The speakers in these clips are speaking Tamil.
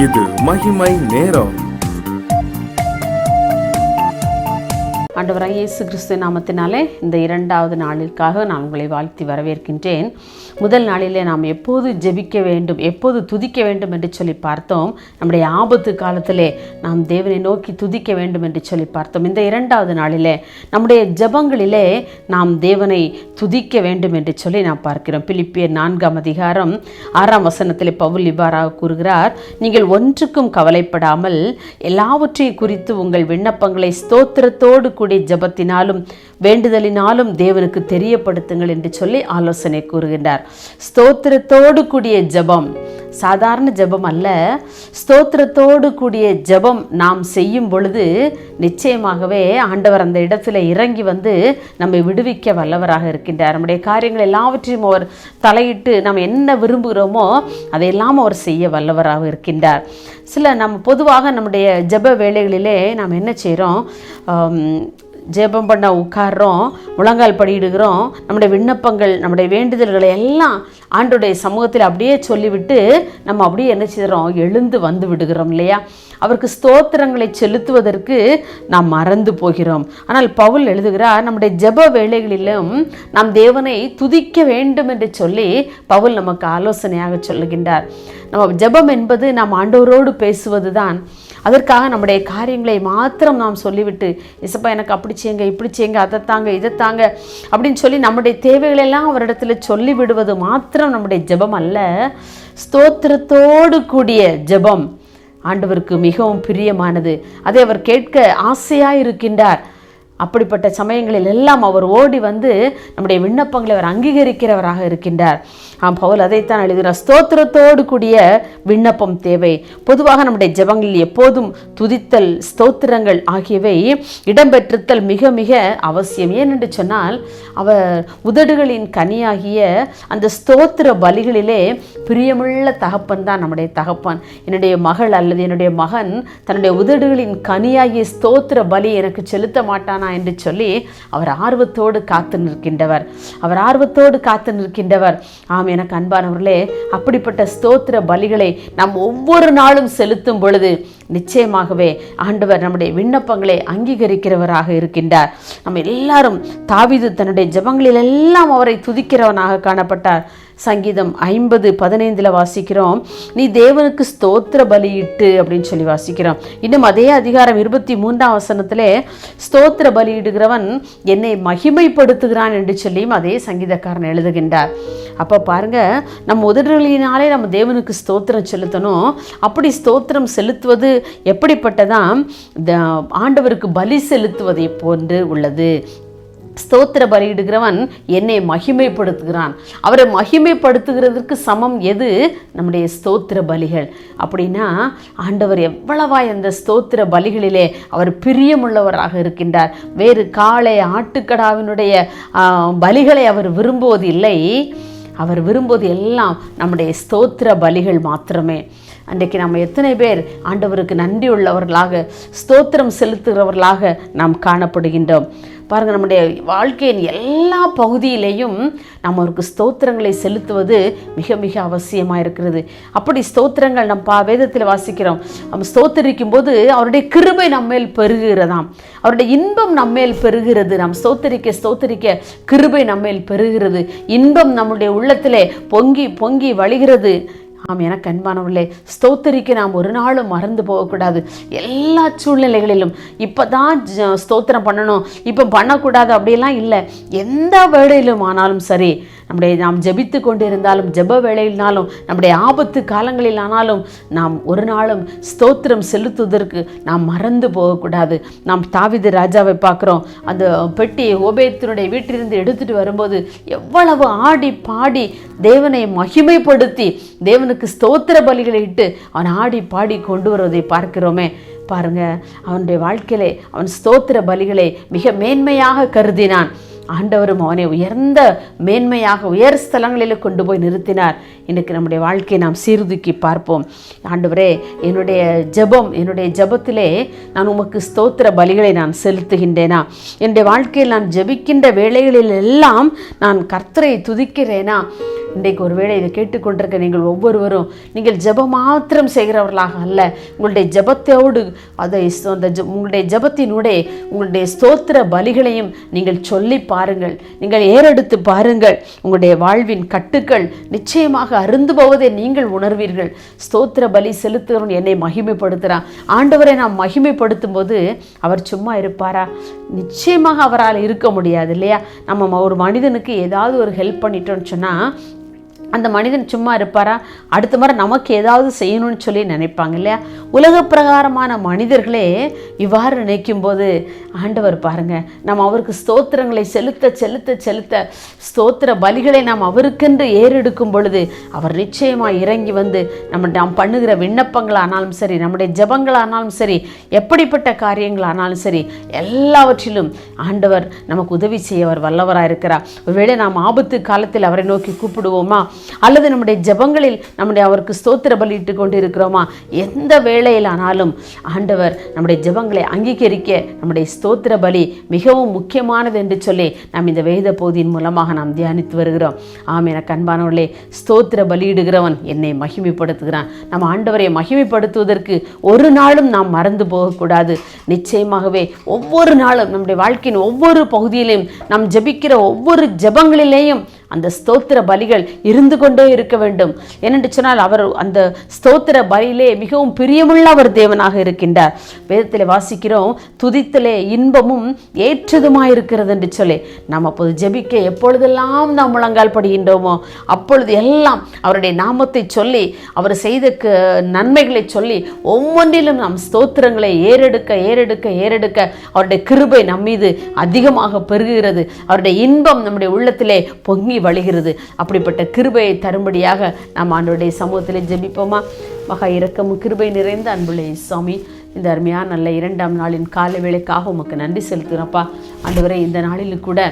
இது மகிமை நேரம். ஆண்டவராகிய இயேசு கிறிஸ்து நாமத்தினாலே இந்த 2வது நாளிற்காக நான் உங்களை வாழ்த்தி வரவேற்கின்றேன். முதல் நாளிலே நாம் எப்போது ஜெபிக்க வேண்டும், எப்போது துதிக்க வேண்டும் என்று சொல்லி பார்த்தோம். நம்முடைய ஆபத்து காலத்திலே நாம் தேவனை நோக்கி துதிக்க வேண்டும் என்று சொல்லி பார்த்தோம். இந்த 2வது நாளிலே நம்முடைய ஜெபங்களிலே நாம் தேவனை துதிக்க வேண்டும் என்று சொல்லி நாம் பார்க்கிறோம். பிலிப்பியர் 4ஆம் அதிகாரம் 6ஆம் வசனத்திலே பவுல் இவ்வாறாக கூறுகிறார், நீங்கள் ஒன்றுக்கும் கவலைப்படாமல் எல்லாவற்றையும் குறித்து உங்கள் விண்ணப்பங்களை ஸ்தோத்திரத்தோடு கூடிய ஜெபத்தினாலும் வேண்டுதலினாலும் தேவனுக்கு தெரியப்படுத்துங்கள் என்று சொல்லி ஆலோசனை கூறுகின்றார். ஸ்தோத்திரத்தோடு கூடிய ஜெபம் சாதாரண ஜெபம் அல்ல. ஸ்தோத்திரத்தோடு கூடிய ஜெபம் நாம் செய்யும் பொழுது நிச்சயமாகவே ஆண்டவர் அந்த இடத்துல இறங்கி வந்து நம்மை விடுவிக்க வல்லவராக இருக்கின்றார். நம்முடைய காரியங்கள் எல்லாவற்றையும் அவர் தலையிட்டு நாம் என்ன விரும்புகிறோமோ அதையெல்லாம் அவர் செய்ய வல்லவராக இருக்கின்றார். நம்ம பொதுவாக நம்முடைய ஜெப வேளைகளிலே நாம் என்ன செய்கிறோம், ஜெபம் பண்ண உட்கார்றோம், முழங்கால் படியிடுகிறோம், நம்முடைய விண்ணப்பங்கள் நம்முடைய வேண்டுதல்களை எல்லாம் ஆண்டோடைய சமூகத்தில் அப்படியே சொல்லிவிட்டு நம்ம அப்படியே என்ன செய்கிறோம், எழுந்து வந்து விடுகிறோம் இல்லையா? அவருக்கு ஸ்தோத்திரங்களை செலுத்துவதற்கு நாம் மறந்து போகிறோம். ஆனால் பவுல் எழுதுகிறார், நம்முடைய ஜெப வேளைகளிலும் நாம் தேவனை துதிக்க வேண்டும் என்று சொல்லி பவுல் நமக்கு ஆலோசனையாக சொல்லுகின்றார். நம்ம ஜெபம் என்பது நாம் ஆண்டவரோடு பேசுவது தான். அதற்காக நம்முடைய காரியங்களை மாத்திரம் நாம் சொல்லிவிட்டு, இசப்பா எனக்கு அப்படி செய்யுங்க, இப்படி செய்யுங்க, அதைத்தாங்க இதைத்தாங்க அப்படின்னு சொல்லி நம்முடைய தேவைகளெல்லாம் அவரிடத்துல சொல்லிவிடுவது மாத்திரம் நம்முடைய ஜெபம் அல்ல. ஸ்தோத்திரத்தோடு கூடிய ஜெபம் ஆண்டவருக்கு மிகவும் பிரியமானது. அதை அவர் கேட்க ஆசையாக இருக்கின்றார். அப்படிப்பட்ட சமயங்களில் எல்லாம் அவர் ஓடி வந்து நம்முடைய விண்ணப்பங்களை அவர் அங்கீகரிக்கிறவராக இருக்கின்றார். பவுல் அதைத்தான் எழுதுகிறார், ஸ்தோத்திரத்தோடு கூடிய விண்ணப்பம் தேவை. பொதுவாக நம்முடைய ஜெபங்களில் எப்போதும் துதித்தல், ஸ்தோத்திரங்கள் ஆகியவை இடம்பெற்றுத்தல் மிக மிக அவசியம். ஏனென்று சொன்னால் அவர் உதடுகளின் கனியாகிய அந்த ஸ்தோத்திர பலிகளிலே பிரியமுள்ள தகப்பன் தான் நம்முடைய தகப்பன். என்னுடைய மகள் அல்லது என்னுடைய மகன் தன்னுடைய உதடுகளின் கனியாகிய ஸ்தோத்திர பலி எனக்கு செலுத்த மாட்டானா என்று சொல்லி அவர் ஆர்வத்தோடு காத்து நிற்கின்றவர். ஆம், எனக்கு அன்பானவர்களே, அப்படிப்பட்ட ஸ்தோத்திர பலிகளை நாம் ஒவ்வொரு நாளும் செலுத்தும் பொழுது நிச்சயமாகவே ஆண்டவர் நம்முடைய விண்ணப்பங்களை அங்கீகரிக்கிறவராக இருக்கின்றார். நம்ம எல்லாரும் தாவீது தன்னுடைய ஜெபங்களில் எல்லாம் அவரை துதிக்கிறவனாக காணப்பட்டார். சங்கீதம் 50:15 வாசிக்கிறோம், நீ தேவனுக்கு ஸ்தோத்திர பலியிட்டு அப்படின்னு சொல்லி வாசிக்கிறோம். இன்னும் அதே அதிகாரம் 23ஆம் வசனத்திலே ஸ்தோத்திர பலியிடுகிறவன் என்னை மகிமைப்படுத்துகிறான் என்று சொல்லியும் அதே சங்கீதக்காரன் எழுதுகின்றார். அப்போ பாருங்க, நம்ம உதடுகளினாலே நம்ம தேவனுக்கு ஸ்தோத்திரம் செலுத்தணும். அப்படி ஸ்தோத்திரம் செலுத்துவது எப்படிப்பட்டதான், ஆண்டவருக்கு பலி செலுத்துவதை போன்று உள்ளது. ஸ்தோத்திர பலியிடுகிறவன் என்னை மகிமைப்படுத்துகிறான். அவரை மகிமைப்படுத்துகிறதுக்கு சமம் எது? நம்முடைய ஸ்தோத்திர பலிகள். அப்படின்னா ஆண்டவர் எவ்வளவாய் அந்த ஸ்தோத்திர பலிகளிலே அவர் பிரியமுள்ளவராக இருக்கின்றார். வேறு காளை ஆட்டுக்கடாவினுடைய பலிகளை அவர் விரும்புவது இல்லை. அவர் விரும்புவது எல்லாம் நம்முடைய ஸ்தோத்திர பலிகள் மாத்திரமே. அன்றைக்கு நம்ம எத்தனை பேர் ஆண்டவருக்கு நன்றி உள்ளவர்களாக ஸ்தோத்திரம் செலுத்துகிறவர்களாக நாம் காணப்படுகின்றோம்? பாருங்கள், நம்முடைய வாழ்க்கையின் எல்லா பகுதியிலேயும் நம்ம அவருக்கு ஸ்தோத்திரங்களை செலுத்துவது மிக மிக அவசியமாக இருக்கிறது. அப்படி ஸ்தோத்திரங்கள் நம்ம வேதத்தில் வாசிக்கிறோம். நம்ம ஸ்தோத்தரிக்கும் போது அவருடைய கிருபை நம்மேல் பெருகிறதாம், அவருடைய இன்பம் நம்மேல் பெருகிறது. நாம் ஸ்தோத்தரிக்க கிருபை நம்மேல் பெருகிறது. இன்பம் நம்முடைய உள்ளத்திலே பொங்கி பொங்கி வழிகிறது. ஆம், எனக்கு அன்பானவர்களே, ஸ்தோத்தரிக்க நாம் ஒரு நாளும் மறந்து போகக்கூடாது. எல்லா சூழ்நிலைகளிலும் இப்போ தான் ஸ்தோத்திரம் பண்ணணும், இப்போ பண்ணக்கூடாது அப்படியெல்லாம் இல்லை. எந்த வேளையிலும் ஆனாலும் சரி, நாம் ஜெபித்து கொண்டு இருந்தாலும், ஜெப வேளையினாலும், நம்முடைய ஆபத்து காலங்களில் ஆனாலும் நாம் ஒரு நாளும் ஸ்தோத்திரம் செலுத்துவதற்கு நாம் மறந்து போகக்கூடாது. நாம் தாவீது ராஜாவை பார்க்குறோம். அந்த பெட்டி ஓபேத்தினுடைய வீட்டிலிருந்து எடுத்துகிட்டு வரும்போது எவ்வளவு ஆடி பாடி தேவனை மகிமைப்படுத்தி தேவனுக்கு ஸ்தோத்திர பலிகளை இட்டு அவன் ஆடி பாடி கொண்டு வருவதை பார்க்கிறோமே. பாருங்க, அவனுடைய வாழ்க்கையிலே அவன் ஸ்தோத்திர பலிகளை மிக மேன்மையாக கருதினான். ஆண்டவரும் அவனை உயர்ந்த மேன்மையாக உயர் ஸ்தலங்களில் கொண்டு போய் நிறுத்தினார். இன்றைக்கு நம்முடைய வாழ்க்கையை நாம் சீர்தூக்கி பார்ப்போம். ஆண்டவரே, என்னுடைய ஜெபத்திலே நான் உமக்கு ஸ்தோத்திர பலிகளை நான் செலுத்துகின்றேனா? என்னுடைய வாழ்க்கையில் நான் ஜெபிக்கின்ற வேளைகளில் எல்லாம் நான் கர்த்தரை துதிக்கிறேனா? இன்றைக்கு ஒருவேளை இதை கேட்டுக்கொண்டிருக்க நீங்கள் ஒவ்வொருவரும் நீங்கள் ஜெபம் மாத்திரம் செய்கிறவர்களாக அல்ல, உங்களுடைய ஜெபத்தோடு உங்களுடைய ஜெபத்தினுடைய உங்களுடைய ஸ்தோத்திர பலிகளையும் நீங்கள் சொல்லி பாருங்கள், நீங்கள் ஏறெடுத்து பாருங்கள். உங்களுடைய வாழ்வின் கட்டுக்கள் நிச்சயமாக அருந்து போவதை நீங்கள் உணர்வீர்கள். ஸ்தோத்திர பலி செலுத்துகிறவன் என்னை மகிமைப்படுத்துகிறான். ஆண்டவரை நாம் மகிமைப்படுத்தும் போது அவர் சும்மா இருப்பாரா? நிச்சயமாக அவரால் இருக்க முடியாது இல்லையா? நம்ம ஒரு மனிதனுக்கு ஏதாவது ஒரு ஹெல்ப் பண்ணிட்டோம்னு சொன்னால் அந்த மனிதன் சும்மா இருப்பாரா? அடுத்த முறை நமக்கு ஏதாவது செய்யணும்னு சொல்லி நினைப்பாங்க இல்லையா? உலக பிரகாரமான மனிதர்களே இவ்வாறு நினைக்கும் போது ஆண்டவர் பாருங்க, நாம் அவருக்கு ஸ்தோத்திரங்களை செலுத்த செலுத்த செலுத்த ஸ்தோத்திர பலிகளை நாம் அவருக்கென்று ஏறெடுக்கும் பொழுது அவர் நிச்சயமாக இறங்கி வந்து நாம் பண்ணுகிற விண்ணப்பங்களானாலும் சரி, நம்முடைய ஜெபங்களானாலும் சரி, எப்படிப்பட்ட காரியங்களானாலும் சரி, எல்லாவற்றிலும் ஆண்டவர் நமக்கு உதவி செய்ய அவர் வல்லவராக இருக்கிறார். ஒருவேளை நாம் ஆபத்து காலத்தில் அவரை நோக்கி கூப்பிடுவோமா, அல்லது நம்முடைய ஜெபங்களில் அவருக்கு ஸ்தோத்திர பலியிட்டு கொண்டு இருக்கிறோமா, எந்த வேளையிலானாலும் ஆண்டவர் நம்முடைய ஜெபங்களை அங்கீகரிக்க நம்முடைய ஸ்தோத்திர பலி மிகவும் முக்கியமானது என்று சொல்லி நாம் இந்த வேத பகுதியின் மூலமாக நாம் தியானித்து வருகிறோம். எனக்கு அன்பானவர்களே, ஸ்தோத்திர பலியிடுகிறவன் என்னை மகிமைப்படுத்துகிறான். நம்ம ஆண்டவரை மகிமைப்படுத்துவதற்கு ஒரு நாளும் நாம் மறந்து போகக்கூடாது. நிச்சயமாகவே ஒவ்வொரு நாளும் நம்முடைய வாழ்க்கையின் ஒவ்வொரு பகுதியிலையும் நாம் ஜெபிக்கிற ஒவ்வொரு ஜெபங்களிலேயும் அந்த ஸ்தோத்திர பலிகள் இருந்து கொண்டே இருக்க வேண்டும். ஏனென்று சொன்னால் அவர் அந்த ஸ்தோத்திர பலியிலே மிகவும் பிரியமுள்ள அவர் தேவனாக இருக்கின்றார். வேதத்தில் வாசிக்கிறோம், துதித்தலே இன்பமும் ஏற்றதுமாயிருக்கிறது என்று சொல்லி. நாம் அப்போது ஜெபிக்க எப்பொழுதெல்லாம் நாம் முழங்கால் படுகின்றோமோ அப்பொழுது எல்லாம் அவருடைய நாமத்தை சொல்லி, அவர் செய்த நன்மைகளை சொல்லி, ஒவ்வொன்றிலும் நாம் ஸ்தோத்திரங்களை ஏறெடுக்க ஏறெடுக்க ஏறெடுக்க அவருடைய கிருபை நம்மீது அதிகமாக பெருகுகிறது. அவருடைய இன்பம் நம்முடைய உள்ளத்திலே பொங்கி வழிகிறது. அப்படிப்பட்ட கிருபையை தரும்படியாக நாம் ஆண்டவருடைய சமூகத்திலே ஜெபிப்போமா? மகா இரக்கமும் கிருபை நிறைந்த அன்புள்ள சுவாமி, இந்த அருமையான நல்ல 2ஆம் நாளின் காலை வேளைக்காக உமக்கு நன்றி செலுத்துகிறப்பா. ஆண்டவரே, இந்த நாளில் கூட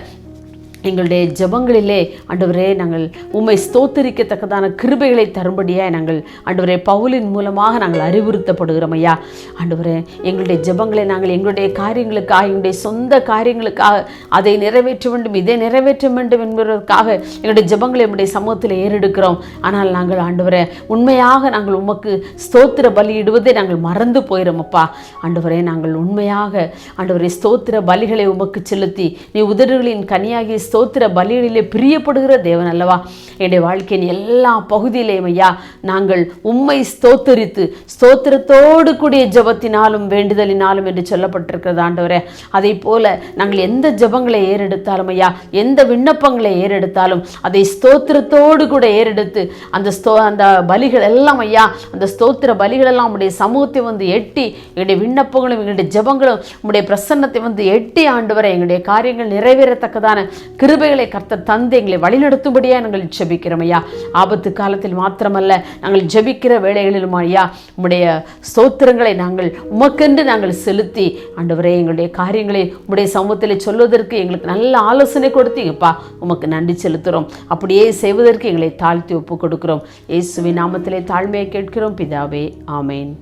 எங்களுடைய ஜெபங்களிலே ஆண்டவரே நாங்கள் உம்மை ஸ்தோத்திரிக்கத்தக்கதான கிருபைகளை தரும்படியாக நாங்கள் ஆண்டவரே பவுலின் மூலமாக நாங்கள் அறிவுறுத்தப்படுகிறோம் ஐயா. ஆண்டவரே, எங்களுடைய ஜெபங்களை நாங்கள் எங்களுடைய காரியங்களுக்காக, எங்களுடைய சொந்த காரியங்களுக்காக அதை நிறைவேற்ற வேண்டும், இதை நிறைவேற்ற வேண்டும் என்பதற்காக எங்களுடைய ஜெபங்களை உம்முடைய சமூகத்தில் ஏறெடுக்கிறோம். ஆனால் நாங்கள் ஆண்டவரே உண்மையாக நாங்கள் உமக்கு ஸ்தோத்திர பலியிடுவதை நாங்கள் மறந்து போயிடும் அப்பா. ஆண்டவரே, நாங்கள் உண்மையாக ஆண்டவரே ஸ்தோத்திர பலிகளை உமக்கு செலுத்தி நீ உதடுகளின் கனியாகிய ஸ்தோத்திர பலிகளிலே பிரியப்படுகிற தேவன் அல்லவா. என்னுடைய வாழ்க்கையின் எல்லா பகுதியிலேயும் ஐயா நாங்கள் உம்மை ஸ்தோத்தரித்து ஸ்தோத்திரத்தோடு கூடிய ஜெபத்தினாலும் வேண்டுதலினாலும் என்று சொல்லப்பட்டிருக்கிறது ஆண்டவரே. அதை போல நாங்கள் எந்த ஜெபங்களை ஏறெடுத்தாலும் ஐயா, எந்த விண்ணப்பங்களை ஏறெடுத்தாலும் அதை ஸ்தோத்திரத்தோடு கூட ஏறெடுத்து அந்த பலிகள் எல்லாம் ஐயா, அந்த ஸ்தோத்திர பலிகள் எல்லாம் உடைய சமூகத்தை வந்து எட்டி, எங்களுடைய விண்ணப்பங்களும் எங்களுடைய ஜெபங்களும் உடைய பிரசன்னத்தை வந்து எட்டி ஆண்டவரை எங்களுடைய காரியங்கள் நிறைவேறத்தக்கதான கிருபைகளை கர்த்தர் தந்து எங்களை வழிநடத்தும்படியாக நாங்கள் ஜெபிக்கிறோம் ஐயா. ஆபத்து காலத்தில் மாத்திரமல்ல, நாங்கள் ஜெபிக்கிற வேளைகளிலும் ஐயா உம்முடைய ஸ்தோத்திரங்களை நாங்கள் உமக்கென்று நாங்கள் செலுத்தி ஆண்டவரே எங்களுடைய காரியங்களை உம்முடைய சமூகத்தில் சொல்வதற்கு எங்களுக்கு நல்ல ஆலோசனை கொடுத்தீங்கப்பா. உமக்கு நன்றி செலுத்துகிறோம். அப்படியே செய்வதற்கு எங்களை தாழ்த்தி ஒப்பு கொடுக்கிறோம். இயேசுவின் நாமத்திலே தாழ்மையை கேட்கிறோம் பிதாவே, ஆமேன்.